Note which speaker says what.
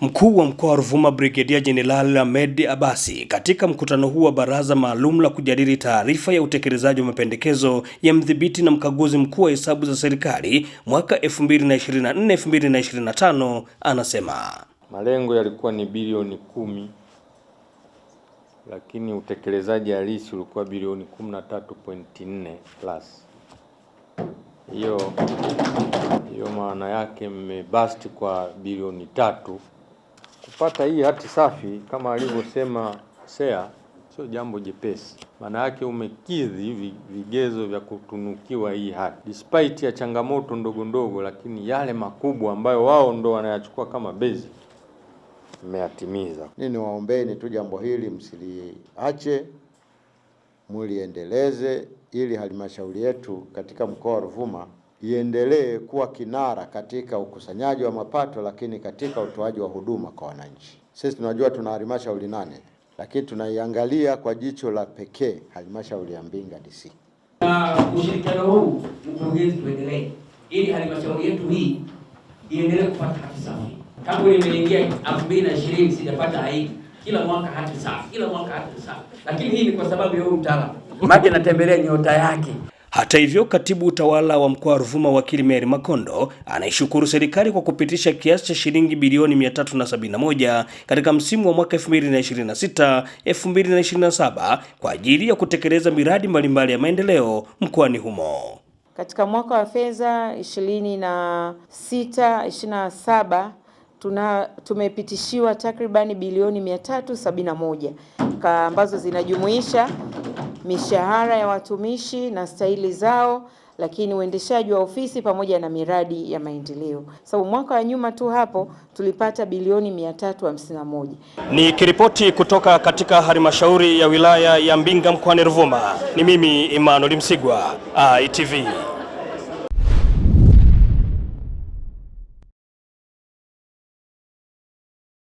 Speaker 1: Mkuu wa mkoa wa Ruvuma Brigedia Jenerali Ahmed Abasi katika mkutano huu wa baraza maalum la kujadili taarifa ya utekelezaji wa mapendekezo ya mdhibiti na mkaguzi mkuu wa hesabu za serikali mwaka 2024-2025 anasema
Speaker 2: malengo yalikuwa ni bilioni 10, lakini utekelezaji halisi ulikuwa bilioni 13.4 plus. Hiyo maana yake mmebasti kwa bilioni 3. Kupata hii hati safi kama alivyosema SEA sio jambo jepesi. Maana yake umekidhi vigezo vya kutunukiwa hii hati. Despite ya changamoto ndogo ndogo, lakini yale makubwa ambayo wao ndo wanayachukua kama basic mmeyatimiza.
Speaker 3: Niwaombeni tu jambo hili msiliache, muliendeleze ili halmashauri yetu katika mkoa wa Ruvuma iendelee kuwa kinara katika ukusanyaji wa mapato, lakini katika utoaji wa huduma kwa wananchi. Sisi tunajua tuna halmashauri 8, lakini tunaiangalia kwa jicho la pekee halmashauri ya Mbinga DC.
Speaker 4: Ushirikiano huu mkurugenzi, tuendelee ili halmashauri yetu hii iendelee kupata hati safi. Tangu nimeingia 2020 sijapata hii. Kila mwaka hati safi, kila mwaka hati safi. Lakini hii ni kwa sababu ya huyu mtaalamu. Maji natembelea nyota yake.
Speaker 1: Hata hivyo, katibu utawala wa mkoa wa Ruvuma Wakili Mary Makondo anaishukuru serikali kwa kupitisha kiasi cha shilingi bilioni 371 katika msimu wa mwaka 2026-2027 kwa ajili ya kutekeleza miradi mbalimbali ya maendeleo mkoani humo.
Speaker 5: Katika mwaka wa fedha 26-27 tumepitishiwa takribani bilioni 371 ambazo zinajumuisha mishahara ya watumishi na stahili zao, lakini uendeshaji wa ofisi pamoja na miradi ya maendeleo. Sababu mwaka wa nyuma tu hapo tulipata bilioni 351.
Speaker 1: Ni kiripoti kutoka katika halmashauri ya wilaya ya Mbinga mkoani Ruvuma. Ni mimi Emmanuel Msigwa, ITV.